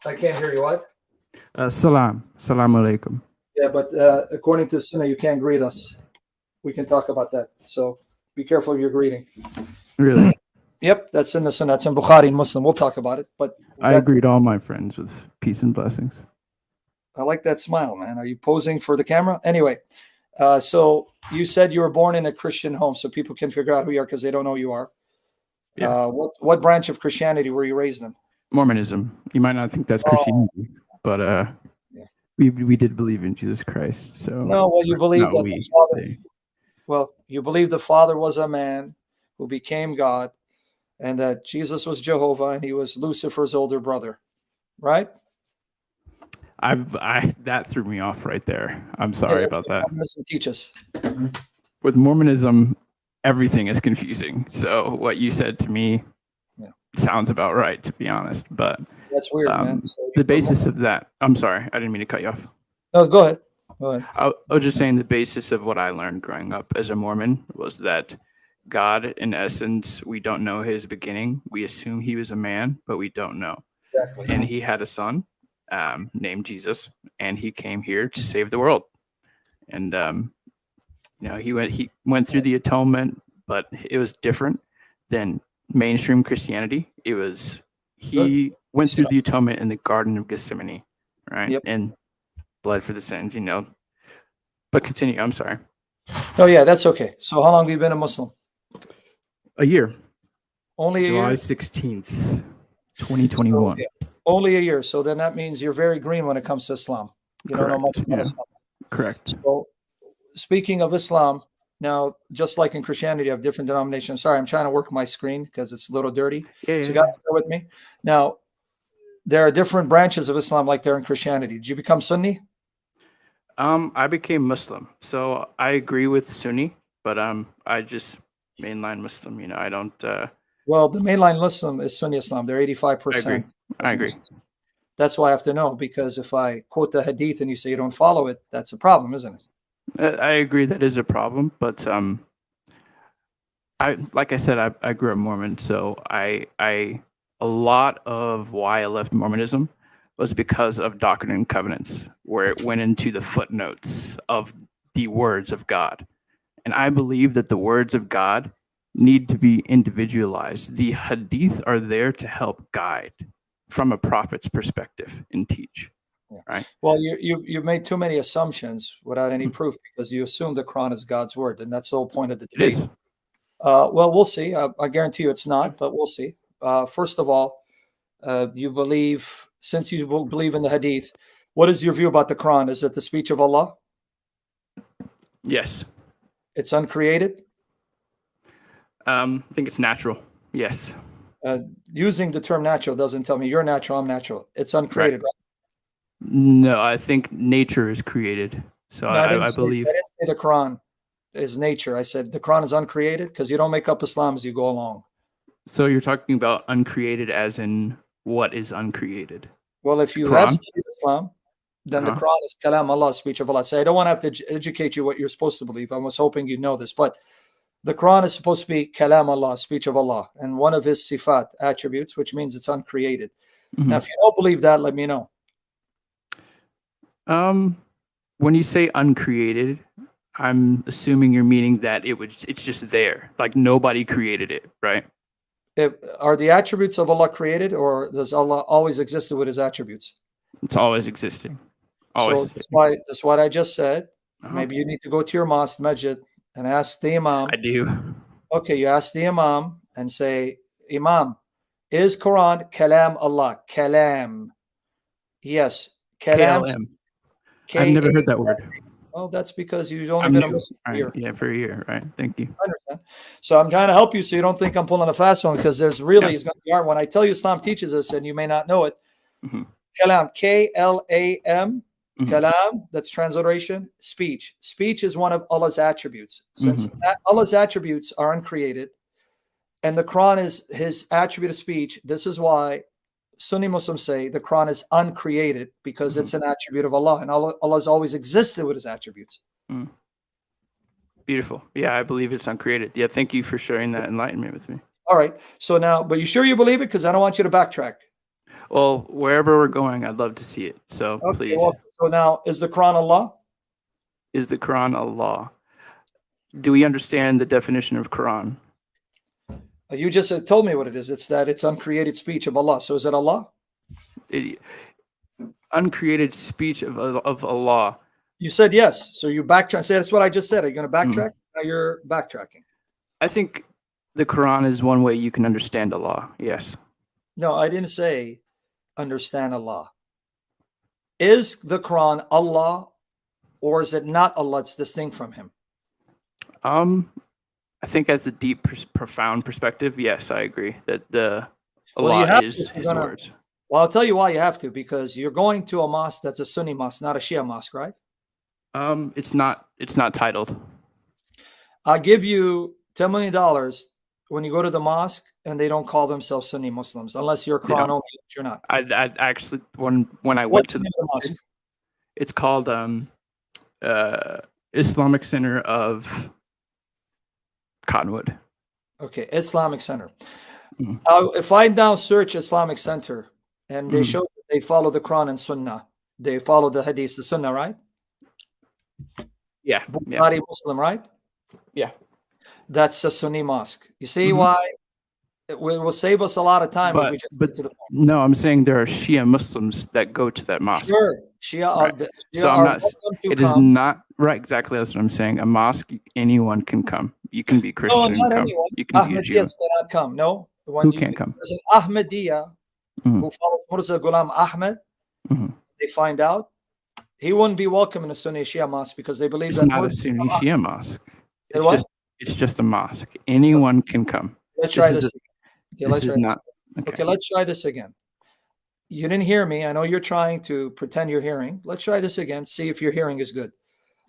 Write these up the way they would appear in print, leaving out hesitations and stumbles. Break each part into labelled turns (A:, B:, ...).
A: I can't hear you. What?
B: Salam. Salam alaikum.
A: Yeah, but according to Sunnah, you can't greet us. We can talk about that. So be careful of your greeting.
B: Really?
A: Yep, that's in the Sunnah. That's in Bukhari and Muslim. We'll talk about it. But
B: I greet all my friends with peace and blessings.
A: I like that smile, man. Are you posing for the camera? Anyway, so you said you were born in a Christian home, so people can figure out who you are because they don't know who you are.
B: Yeah.
A: What branch of Christianity were you raised in?
B: Mormonism. You might not think that's Christianity, but we did believe in Jesus Christ. So
A: no, well, you believe that the Father. Well, you believe the Father was a man who became God, and that Jesus was Jehovah, and he was Lucifer's older brother, right?
B: That threw me off right there. I'm sorry about that.
A: Mormonism teaches.
B: With Mormonism, everything is confusing. So what you said to me sounds about right, to be honest. But
A: that's weird, man. So
B: the basis of that. I'm sorry, I didn't mean to cut you off.
A: No, go ahead. Go ahead.
B: I was just saying the basis of what I learned growing up as a Mormon was that God, in essence, we don't know his beginning. We assume he was a man, but we don't know.
A: Exactly.
B: And he had a son named Jesus, and he came here to save the world. And he went through the atonement, but it was different than mainstream Christianity. He went through the atonement in the Garden of Gethsemane, right?
A: Yep.
B: And bled for the sins, But continue. I'm sorry.
A: Oh yeah, that's okay. So how long have you been a Muslim?
B: A year.
A: Only a year?
B: July 16th, 2021.
A: So, yeah, only a year. So then that means you're very green when it comes to Islam. You don't know much about Islam.
B: Correct.
A: So speaking of Islam, now, just like in Christianity, you have different denominations. Sorry, I'm trying to work my screen because it's a little dirty. So guys, bear with me. Now, there are different branches of Islam like there in Christianity. Did you become Sunni?
B: I became Muslim. So I agree with Sunni, but I just mainline Muslim, I don't
A: Well, the mainline Muslim is Sunni Islam. They're 85%.
B: I agree.
A: That's why I have to know, because if I quote the hadith and you say you don't follow it, that's a problem, isn't it?
B: I agree that is a problem, but like I said, I grew up Mormon, so a lot of why I left Mormonism was because of Doctrine and Covenants, where it went into the footnotes of the words of God. And I believe that the words of God need to be individualized. The hadith are there to help guide from a prophet's perspective and teach. Right.
A: Well, you made too many assumptions without any proof, because you assume the Quran is God's word, and that's the whole point of the debate.
B: It is.
A: Well, we'll see. I guarantee you it's not, but we'll see. First of all, you believe, since you believe in the hadith, what is your view about the Quran? Is it the speech of Allah?
B: Yes.
A: It's uncreated?
B: I think it's natural. Yes.
A: Using the term natural doesn't tell me you're natural, I'm natural. It's uncreated, right?
B: No, I think nature is created. So
A: no,
B: I believe.
A: I didn't say the Quran is nature. I said the Quran is uncreated, because you don't make up Islam as you go along.
B: So you're talking about uncreated as in what is uncreated?
A: Well, if you have studied Islam, then the Quran is Kalam Allah, speech of Allah. So I don't want to have to educate you what you're supposed to believe. I was hoping you'd know this, but the Quran is supposed to be Kalam Allah, speech of Allah, and one of his sifat, attributes, which means it's uncreated. Now, if you don't believe that, let me know.
B: When you say uncreated, I'm assuming you're meaning that it's just there, like nobody created it, right?
A: Are the attributes of Allah created, or does Allah always existed with his attributes?
B: It's always existing.
A: So that's what I just said. Maybe you need to go to your mosque, masjid, and ask the imam.
B: I do.
A: Okay, you ask the imam and say, Imam, is Quran Kalam Allah? Kalam. Yes. Kalam.
B: I've never heard that word.
A: Well, that's because you've only been a Muslim for a year.
B: Yeah, for a year, right? Thank you.
A: I understand. So I'm trying to help you so you don't think I'm pulling a fast one, because there's really is going to be hard. When I tell you Islam teaches this, and you may not know it, Kalam, K-L-A-M, Kalam, that's transliteration, speech. Speech is one of Allah's attributes. Since Allah's attributes are uncreated, and the Quran is his attribute of speech, this is why Sunni Muslims say the Quran is uncreated, because it's an attribute of Allah, and Allah has always existed with his attributes.
B: Beautiful. Yeah, I believe it's uncreated. Yeah, thank you for sharing that enlightenment with me.
A: All right. So now, but you sure you believe it? Because I don't want you to backtrack.
B: Well, wherever we're going, I'd love to see it. So please.
A: Well, so now, is the Quran Allah?
B: Is the Quran Allah? Do we understand the definition of Quran?
A: You just told me what it is. It's that it's uncreated speech of Allah. So is it Allah?
B: Uncreated speech of Allah.
A: You said yes. So you backtrack. Say that's what I just said. Are you going to backtrack? Now you're backtracking.
B: I think the Quran is one way you can understand Allah. Yes.
A: No, I didn't say understand Allah. Is the Quran Allah, or is it not Allah? It's distinct from Him.
B: I think as the deep, profound perspective, yes, I agree that the Allah is His words.
A: Well, I'll tell you why you have to, because you're going to a mosque that's a Sunni mosque, not a Shia mosque, right?
B: It's not titled.
A: I'll give you $10 million when you go to the mosque and they don't call themselves Sunni Muslims, unless you're Quran only, which you're not.
B: I actually, when I went to the
A: mosque,
B: it's called Islamic Center of Cottonwood.
A: Okay, Islamic Center. If I now search Islamic Center and they show that they follow the Quran and Sunnah, they follow the Hadith, the Sunnah, right?
B: Yeah.
A: Bukhari Muslim, right?
B: Yeah.
A: That's a Sunni mosque. You see why? It will save us a lot of time if we just get to the point.
B: No, I'm saying there are Shia Muslims that go to that mosque.
A: Sure. Shia
B: right. So I'm not. It is not right. Exactly. That's what I'm saying. A mosque, anyone can come. You can be Christian.
A: No, not
B: and come.
A: anyone.
B: You can be a Jew.
A: cannot come. No.
B: Who can't come?
A: There's an Ahmadiyya who follows Mirza Ghulam Ahmed. They find out he wouldn't be welcome in a Sunni Shia mosque because they believe
B: it's
A: that
B: not a Sunni Shia mosque.
A: It's
B: just a mosque. Anyone can come.
A: Let's try this.
B: Okay,
A: let's try this again. You didn't hear me. I know you're trying to pretend you're hearing. Let's try this again. See if your hearing is good.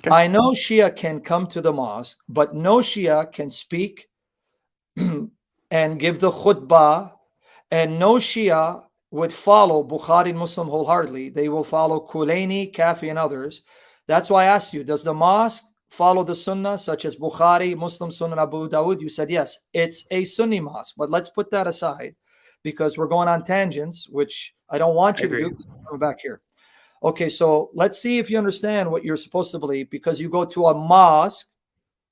A: Okay. I know Shia can come to the mosque, but no Shia can speak and give the khutbah, and no Shia would follow Bukhari and Muslim wholeheartedly. They will follow Kulaini, Kafi, and others. That's why I asked you, does the mosque follow the Sunnah, such as Bukhari, Muslim, Sunan, Abu Dawud? You said yes. It's a Sunni mosque, but let's put that aside because we're going on tangents, which I don't want you to do. We're back here. Okay, so let's see if you understand what you're supposed to believe, because you go to a mosque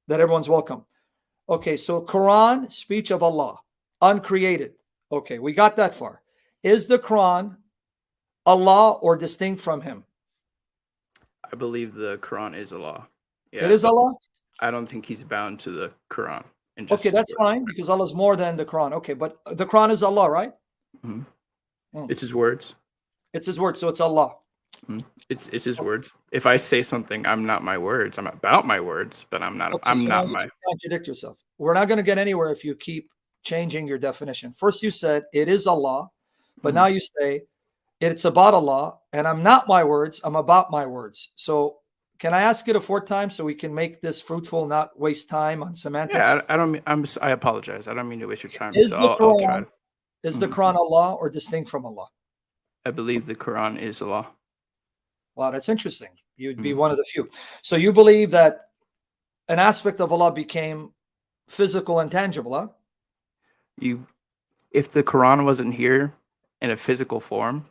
A: that everyone's welcome. Okay, so Quran, speech of Allah, uncreated. Okay, we got that far. Is the Quran Allah or distinct from Him?
B: I believe the Quran is Allah. Yeah,
A: it is Allah?
B: I don't think He's bound to the Quran.
A: Okay, that's fine, because Allah is more than the Quran. Okay, but the Quran is Allah, right?
B: It's His words.
A: It's His words, so it's Allah.
B: It's His words. If I say something, I'm not my words. I'm about my words, but I'm not. Okay, I'm not my.
A: Contradict yourself. We're not going to get anywhere if you keep changing your definition. First, you said it is Allah, but now you say it's about Allah, and I'm not my words. I'm about my words. So, can I ask it a fourth time so we can make this fruitful, not waste time on semantics?
B: Yeah, I don't mean. I apologize. I don't mean to waste your time.
A: Is the Quran Allah or distinct from Allah?
B: I believe the Quran is Allah.
A: Wow, that's interesting. You'd be one of the few. So you believe that an aspect of Allah became physical and tangible, huh?
B: If the Quran wasn't here in a physical form,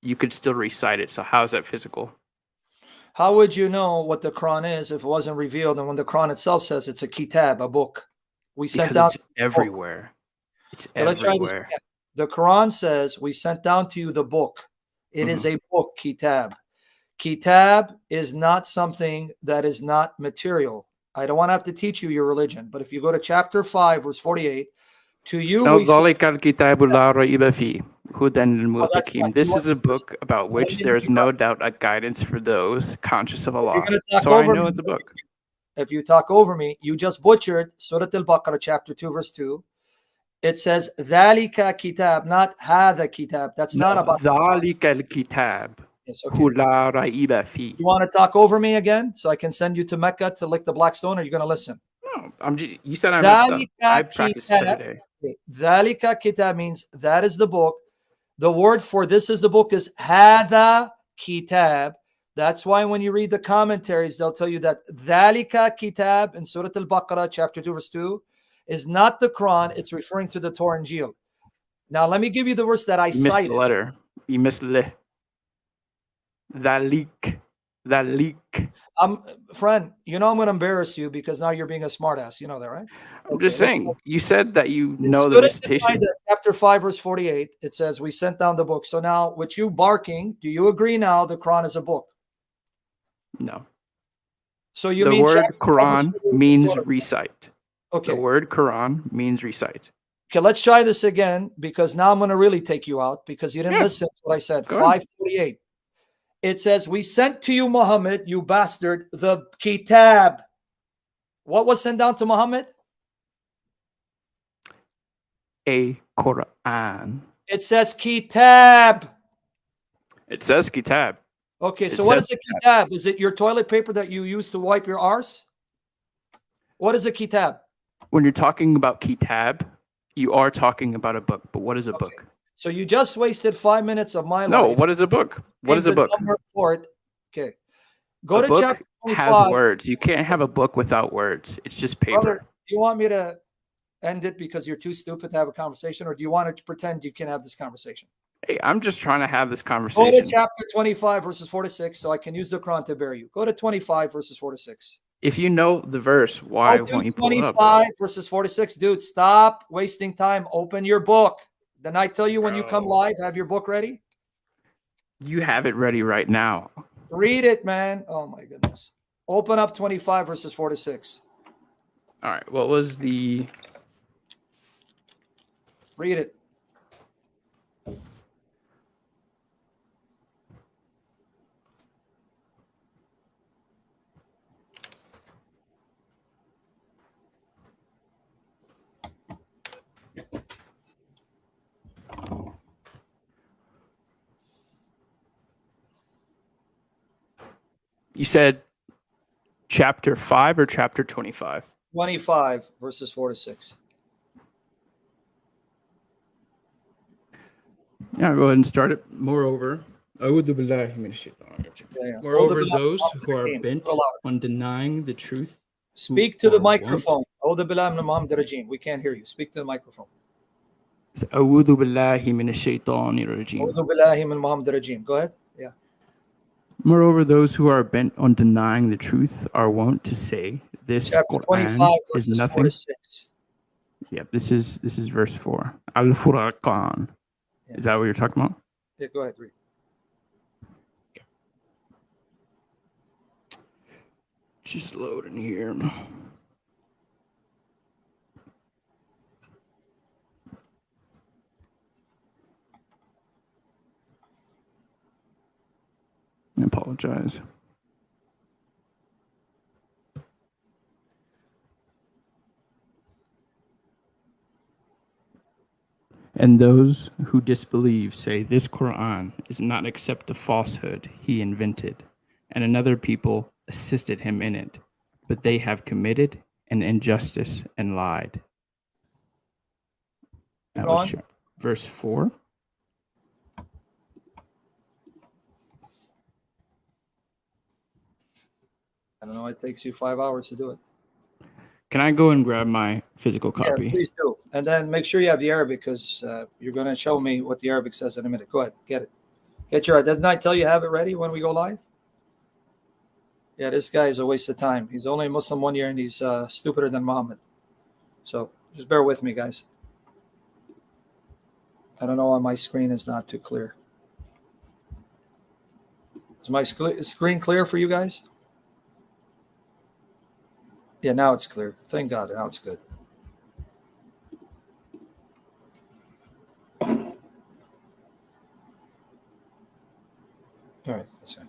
B: you could still recite it. So how is that physical?
A: How would you know what the Quran is if it wasn't revealed? And when the Quran itself says it's a kitab, a book, we sent down.
B: It's everywhere. It's everywhere.
A: The Quran says we sent down to you the book. It is a book, kitab. Kitab is not something that is not material. I don't want to have to teach you your religion, but if you go to chapter 5, verse 48, to you this is a book about which there is no doubt a guidance for those conscious of Allah. So I know it's a book. If you talk over me, you just butchered Surah Al-Baqarah, chapter 2, verse 2. It says, Dhalika kitab, not Hadha kitab. That's not about
B: Dhalika kitab.
A: Yes, okay. You want to talk over me again so I can send you to Mecca to lick the black stone, or are you going to listen?
B: No, you said I messed up. I practice every day.
A: Dhalika kitab means that is the book. The word for this is the book is Hadha kitab. That's why when you read the commentaries, they'll tell you that Dhalika kitab in Surah Al-Baqarah, chapter 2, verse 2, is not the Quran. It's referring to the Torah and Injil. Now, let me give you the verse that I cited.
B: Missed the letter. You missed le. Dhalik. Dhalik.
A: Friend, you know I'm going to embarrass you because now you're being a smartass. You know that, right?
B: I'm just saying. You said that you know the
A: Student
B: recitation.
A: chapter 5, verse 48. It says, we sent down the book. So now, with you barking, do you agree now the Quran is a book?
B: No.
A: So you
B: the
A: mean
B: word
A: chapter 5, verse
B: Quran
A: 48 is
B: means
A: what?
B: recite.
A: Okay.
B: The word Quran means recite.
A: Okay, let's try this again because now I'm going to really take you out because you didn't listen to what I said. 5:48. It says, we sent to you, Muhammad, you bastard, the kitab. What was sent down to Muhammad?
B: A Quran.
A: It says kitab.
B: It says kitab.
A: Okay, so what is a kitab? Is it your toilet paper that you use to wipe your arse? What is a kitab?
B: When you're talking about kitab, you are talking about a book. But what is a book?
A: So you just wasted 5 minutes of my life.
B: No, what is a book? What is a book?
A: For it. Okay. Go to
B: book
A: chapter 25.
B: Has words. You can't have a book without words. It's just paper.
A: Brother, do you want me to end it because you're too stupid to have a conversation, or do you want to pretend you can have this conversation?
B: Hey, I'm just trying to have this conversation.
A: Go to chapter 25, verses 4 to 6, so I can use the Quran to bear you. Go to 25, verses 4 to 6.
B: If you know the verse, why won't you pull it up?
A: 25, verses 4 to 6. Dude, stop wasting time. Open your book. Then I tell you when you come live, have your book ready.
B: You have it ready right now.
A: Read it, man. Oh, my goodness. Open up 25, verses 4 to 6.
B: All right. What was the...
A: Read it.
B: You said chapter 5 or chapter 25?
A: 25, verses 4 to 6.
B: Yeah, go ahead and start it. Moreover, those who are bent on denying the truth.
A: Speak to the microphone. We can't hear you. Speak to the microphone. Go ahead. Yeah.
B: Moreover, those who are bent on denying the truth are wont to say, "This Quran is nothing." Yeah, this is verse 4. Al-Furqan. Is that what you're talking about?
A: Yeah, go ahead, read.
B: Okay. Just loading here. I apologize. And those who disbelieve say this Quran is not except a falsehood he invented, and another people assisted him in it, but they have committed an injustice and lied. That was verse 4.
A: I don't know. It takes you 5 hours to do it.
B: Can I go and grab my physical copy?
A: Yeah, please do. And then make sure you have the Arabic because you're going to show me what the Arabic says in a minute. Go ahead. Get it. Get your... Didn't I tell you have it ready when we go live? Yeah, this guy is a waste of time. He's only a Muslim 1 year and he's stupider than Muhammad. So just bear with me, guys. I don't know why my screen is not too clear. Is my screen clear for you guys? Yeah, now it's clear. Thank God. Now it's good. All right. That's fine.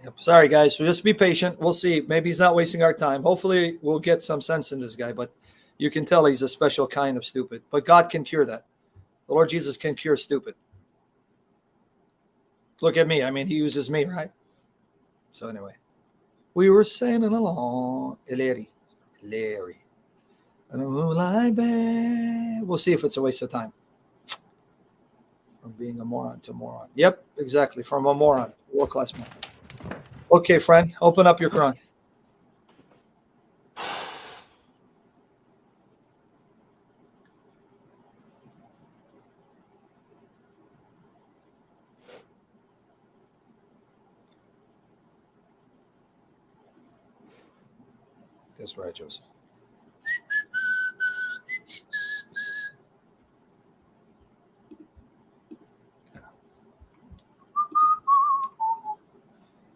A: Yep. Sorry, guys. So just be patient. We'll see. Maybe he's not wasting our time. Hopefully, we'll get some sense in this guy. But you can tell he's a special kind of stupid. But God can cure that. The Lord Jesus can cure stupid. Look at me. I mean, he uses me, right? So anyway, we were sailing along. Larry. We'll see if it's a waste of time. From being a moron to moron. Yep, exactly. From a moron, world-class moron. Okay, friend, open up your Quran. That's right, Joseph.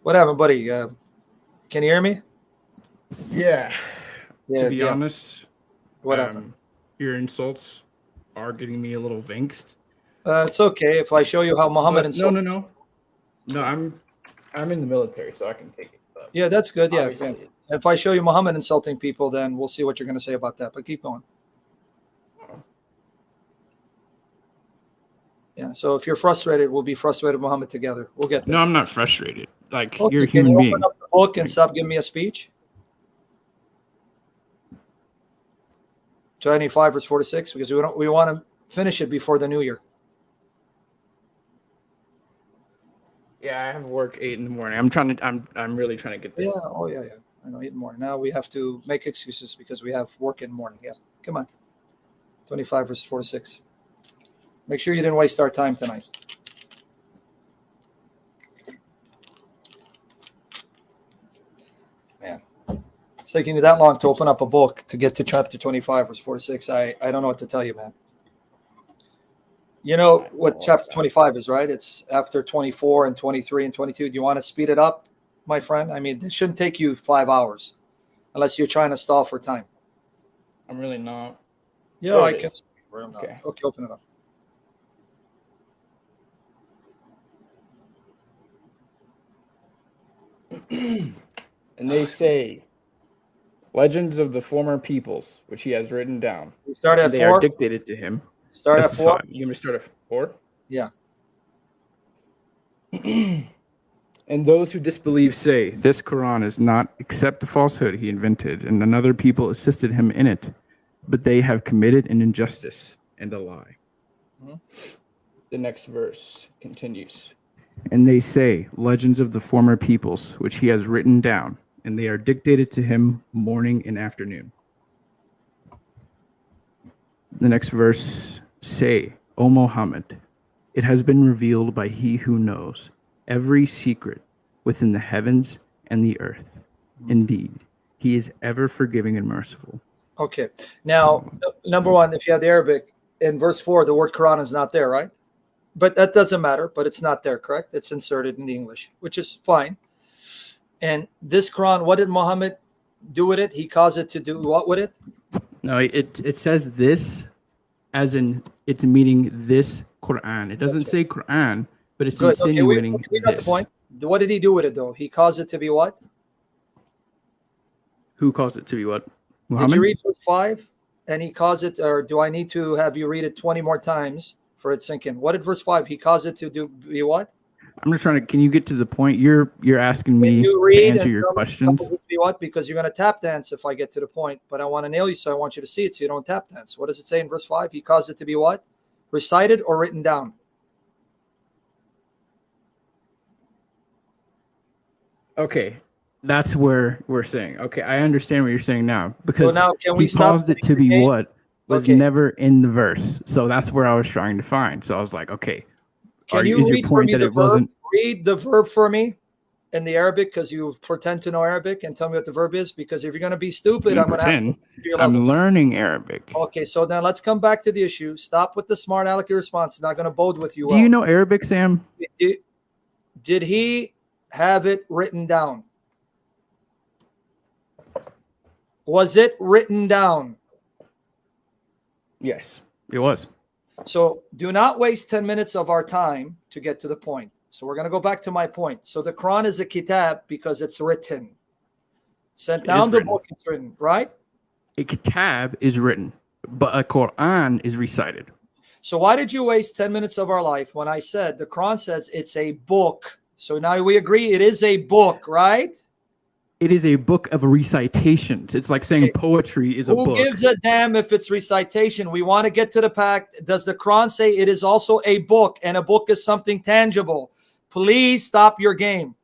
A: What happened, buddy? Can you hear me?
C: Yeah. To be
A: yeah.
C: honest,
A: What happened?
C: Your insults are getting me a little vexed.
A: It's okay if I show you how Muhammad
C: But
A: insulted.
C: No, I'm in the military, so I can take it. But
A: yeah, that's good. Yeah.
C: obviously
A: If I show you Muhammad insulting people, then we'll see what you're going to say about that. But keep going. Yeah. So if you're frustrated, we'll be frustrated with Muhammad together. We'll get there.
C: No, I'm not frustrated. Like,
A: Okay,
C: you're a
A: can
C: human
A: you
C: being.
A: open up the book and stop giving me a speech? 25 verse 46, because we want to finish it before the new year.
C: Yeah, I have work 8 in the morning. I'm really trying to get this.
A: Yeah. Oh yeah. I know. 8 in the morning. Now we have to make excuses because we have work in the morning. Yeah. Come on. 25 verse 46. Make sure you didn't waste our time tonight. Man, it's taking you that long to open up a book to get to chapter 25 verse 46. I don't know what to tell you, man. You know what chapter 25 is, right? It's after 24 and 23 and 22. Do you want to speed it up, my friend? I mean, it shouldn't take you 5 hours unless you're trying to stall for time.
C: I'm really not.
A: Yeah,
C: There
A: I
C: it
A: can.
C: is.
A: Okay, open it up.
C: And they say, legends of the former peoples, which he has written down.
A: We start at
C: They
A: 4.
C: are dictated to him.
A: Start
C: This
A: at
C: is
A: 4.
C: fine. You want me to start at 4?
A: Yeah.
C: And those who disbelieve say, this Quran is not except a falsehood he invented, and another people assisted him in it, but they have committed an injustice and a lie.
A: Mhm.
C: The next verse continues. And they say, legends of the former peoples, which he has written down, and they are dictated to him morning and afternoon. The next verse, say, O Muhammad, it has been revealed by he who knows every secret within the heavens and the earth. Indeed, he is ever forgiving and merciful.
A: Okay. Now, number one, if you have the Arabic, in verse 4, the word Quran is not there, right? But that doesn't matter, but it's not there, correct? It's inserted in the English, which is fine. And this Quran, what did Muhammad do with it? He caused it to do what with it?
C: No, it says this as in it's meaning this Quran. It doesn't say Quran, but it's
A: Good. Okay,
C: insinuating
A: we got the
C: this.
A: point. What did he do with it, though? He caused it to be what?
C: Who caused it to be what?
A: Did
C: Muhammad?
A: you read verse 5? And he caused it, or do I need to have you read it 20 more times for it sink in? What did verse 5? He caused it to do be what?
C: I'm just trying to. Can you get to the point? You're asking me
A: You
C: to
A: read
C: answer
A: and
C: your
A: tell me
C: questions.
A: it be what? Because you're going to tap dance if I get to the point. But I want to nail you, so I want you to see it so you don't tap dance. What does it say in verse 5? He caused it to be what? Recited or written down?
C: Okay, that's where we're saying. Okay, I understand what you're saying now because
A: So now can we
C: he
A: stop
C: caused it to be
A: okay.
C: what was
A: Okay.
C: never in the verse. So that's where I was trying to find. So I was like, okay,
A: Can
C: is
A: you
C: your
A: read for
C: point
A: me
C: that
A: the
C: it
A: verb?
C: wasn't?
A: Read the verb for me in the Arabic because you pretend to know Arabic and tell me what the verb is. Because if you're going to be stupid, I'm going to have
C: pretend.
A: to your level.
C: I'm learning Arabic.
A: Okay, so now let's come back to the issue. Stop with the smart alecky response. It's not going to bode with you.
C: Do you know Arabic, Sam?
A: Did he have it written down? Was it written down?
C: Yes, it was.
A: So do not waste 10 minutes of our time to get to the point. So we're going to go back to my point. So the Quran is a kitab because it's written. Sent down the book, it's written, right?
C: A kitab is written, but a Quran is recited.
A: So why did you waste 10 minutes of our life when I said the Quran says it's a book? So now we agree it is a book, right?
C: It is a book of recitations. It's like saying poetry is a book.
A: Who gives a damn if it's recitation? We want to get to the fact. Does the Quran say it is also a book, and a book is something tangible? Please stop your game.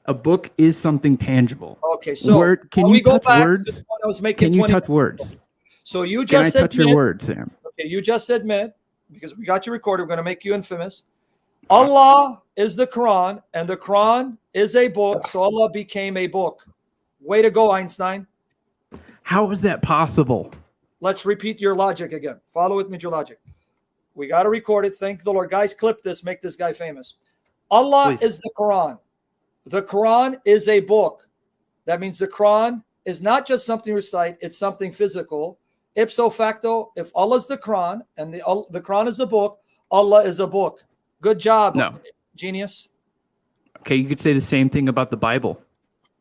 C: A book is something tangible.
A: Okay, so
C: can you touch words? Can you touch words?
A: So you just
C: touch your words, Sam?
A: Okay, you just admit, because we got you recorded, we're going to make you infamous. Allah is the Quran, and the Quran is a book, so Allah became a book. Way to go, Einstein.
C: How is that possible?
A: Let's repeat your logic again. Follow with me your logic. We got to record it. Thank the Lord. Guys, clip this. Make this guy famous. Allah is the Quran. The Quran is a book. That means the Quran is not just something to recite. It's something physical. Ipso facto, if Allah is the Quran and the Quran is a book, Allah is a book. Good job, genius.
C: Okay, you could say the same thing about the Bible.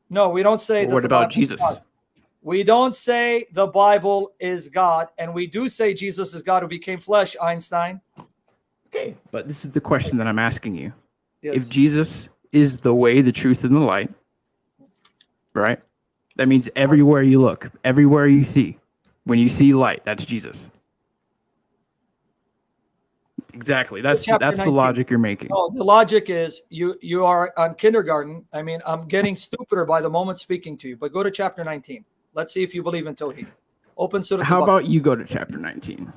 A: No, we don't say that.
C: What about Jesus?
A: We don't say the Bible is God, and we do say Jesus is God who became flesh, Einstein.
C: Okay, but this is the question that I'm asking you.
A: Yes.
C: If Jesus is the way, the truth, and the light, right? That means everywhere you look, everywhere you see, when you see light, that's Jesus. Exactly. That's the logic you're making.
A: No, the logic is you are on kindergarten. I mean, I'm getting stupider by the moment speaking to you. But go to chapter 19. Let's see if you believe in Tawheed. Open Surah.
C: How about you go to chapter 19?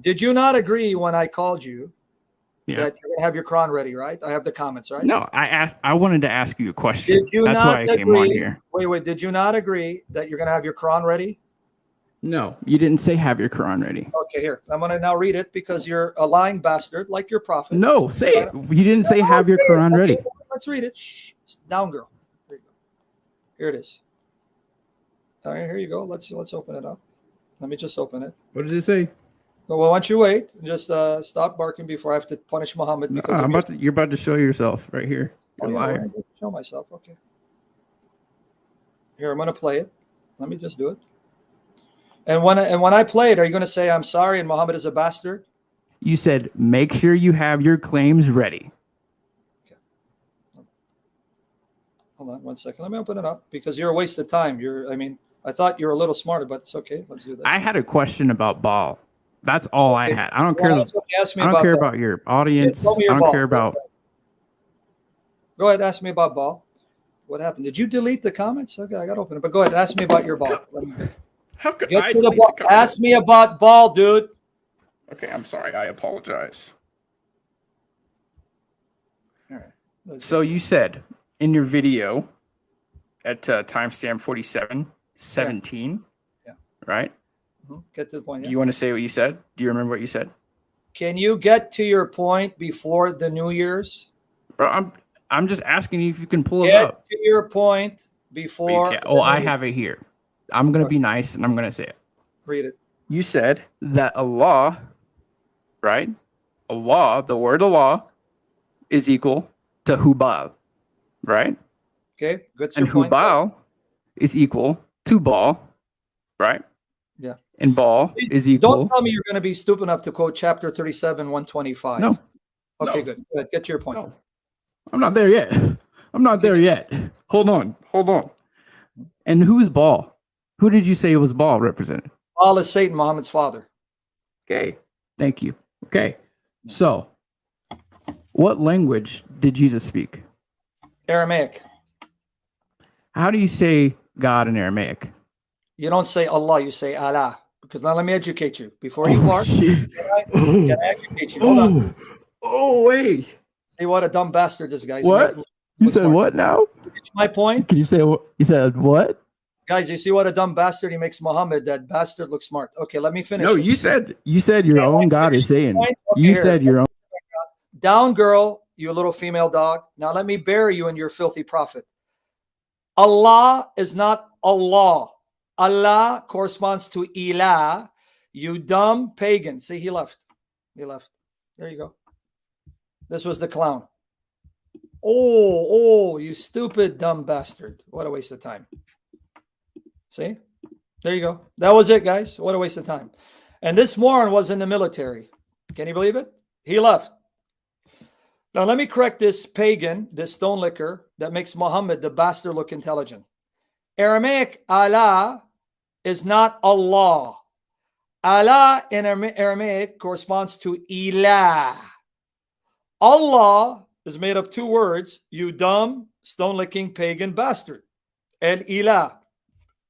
A: Did you not agree when I called you that you're going to have your Quran ready, right? I have the comments, right?
C: No, I wanted to ask you a question.
A: Did you
C: That's
A: not
C: why I came on here.
A: Wait. Did you not agree that you're going to have your Quran ready?
C: No, you didn't say have your Quran ready.
A: Okay, here. I'm going to now read it because you're a lying bastard like your prophet.
C: No, say it. You didn't say have your Quran ready.
A: Let's read it. Shh. Down, girl. There you go. Here it is. All right, here you go. Let's open it up. Let me just open it.
C: What does it say?
A: Well, why don't you wait? Just stop barking before I have to punish Muhammad. Because
C: you're about to show yourself right here. You're a liar.
A: Show myself. Okay. Here, I'm going to play it. Let me just do it. And when I play it, are you going to say I'm sorry and Muhammad is a bastard?
C: You said make sure you have your claims ready.
A: Okay. Hold on 1 second. Let me open it up because you're a waste of time. I thought you were a little smarter, but it's okay. Let's do this.
C: I had a question about Baal. That's all I had. I don't care. I don't care about your audience. I don't care about.
A: Go ahead. Ask me about Baal. What happened? Did you delete the comments? Okay, I got to open it. But go ahead. Ask me about your Baal.
C: How could
A: I ask me about Baal, dude.
C: Okay, I'm sorry. I apologize.
A: All right.
C: So you said in your video at timestamp 47:17, right?
A: Get to the point.
C: Do you want to say what you said? Do you remember what you said?
A: Can you get to your point before the New Year's?
C: Bro, I'm just asking you if you can pull it up.
A: Get to your point before.
C: I have it here. I'm going to be nice and I'm going to say it.
A: Read it.
C: You said that Allah, right? Allah, the word Allah, is equal to Hubal, right?
A: Okay, good.
C: And Hubal is equal to Baal, right?
A: Yeah.
C: And Baal is equal.
A: Don't tell me you're going to be stupid enough to quote chapter 37, 125.
C: No.
A: Okay, good. Get to your point.
C: No. I'm not there yet. I'm not there yet. Hold on. And who's Baal? Who did you say was Baal represented?
A: Baal is Satan, Muhammad's father.
C: Okay. Thank you. Okay. So, what language did Jesus speak?
A: Aramaic.
C: How do you say God in Aramaic?
A: You don't say Allah, you say Allah. Because now let me educate you. Before you bark, can I educate you? Hold on.
C: Oh, wait.
A: See what a dumb bastard this guy is.
C: What? You said what now?
A: My point?
C: Can you say what? You said what?
A: Guys, you see what a dumb bastard he makes Muhammad. That bastard looks smart. Okay, let me finish.
C: No, you said your own God is saying. Okay, you said your own.
A: Down, girl, you little female dog. Now let me bury you in your filthy prophet. Allah is not Allah. Allah corresponds to Ilah. You dumb pagan. See, he left. There you go. This was the clown. Oh, you stupid dumb bastard. What a waste of time. See? There you go. That was it, guys. What a waste of time. And this moron was in the military. Can you believe it? He left. Now, let me correct this pagan, this stone licker that makes Muhammad the bastard look intelligent. Aramaic Allah is not Allah. Allah in Aramaic corresponds to Ilah. Allah is made of two words, you dumb, stone-licking pagan bastard. El Ilah.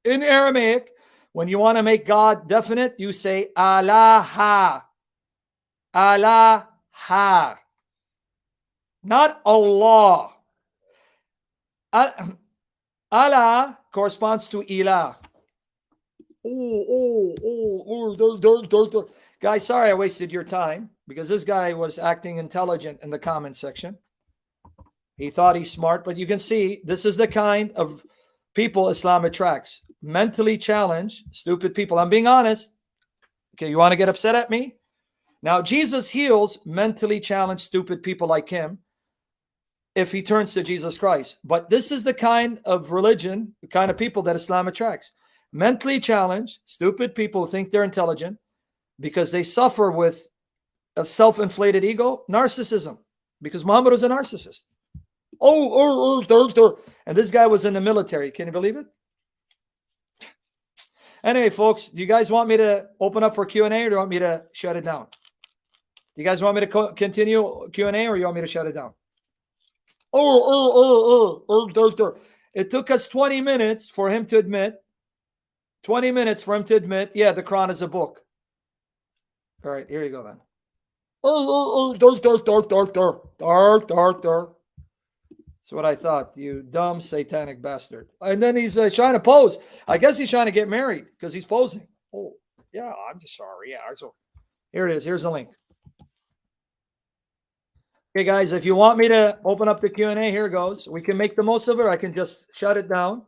A: In Aramaic, when you want to make God definite, you say Allah. Allah. Not Allah. Allah corresponds to Ilah. Guys, sorry I wasted your time because this guy was acting intelligent in the comment section. He thought he's smart, but you can see this is the kind of people Islam attracts. Mentally challenged, stupid people. I'm being honest. Okay, you want to get upset at me? Now, Jesus heals mentally challenged, stupid people like him if he turns to Jesus Christ. But this is the kind of religion, the kind of people that Islam attracts. Mentally challenged, stupid people who think they're intelligent because they suffer with a self-inflated ego, narcissism, because Muhammad was a narcissist. And this guy was in the military. Can you believe it? Anyway, folks, do you guys want me to open up for Q&A or do you want me to shut it down? Do you guys want me to continue Q&A or you want me to shut it down? It took us 20 minutes for him to admit. 20 minutes for him to admit, yeah, the Quran is a book. All right, here you go then. That's what I thought, you dumb satanic bastard. And then he's trying to pose. I guess he's trying to get married because he's posing. Oh, yeah, I'm just sorry. Yeah, so here it is. Here's the link. Okay, guys, if you want me to open up the Q&A, here goes. We can make the most of it. Or I can just shut it down.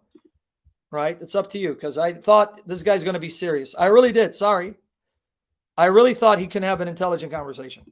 A: Right? It's up to you because I thought this guy's going to be serious. I really did. Sorry. I really thought he can have an intelligent conversation.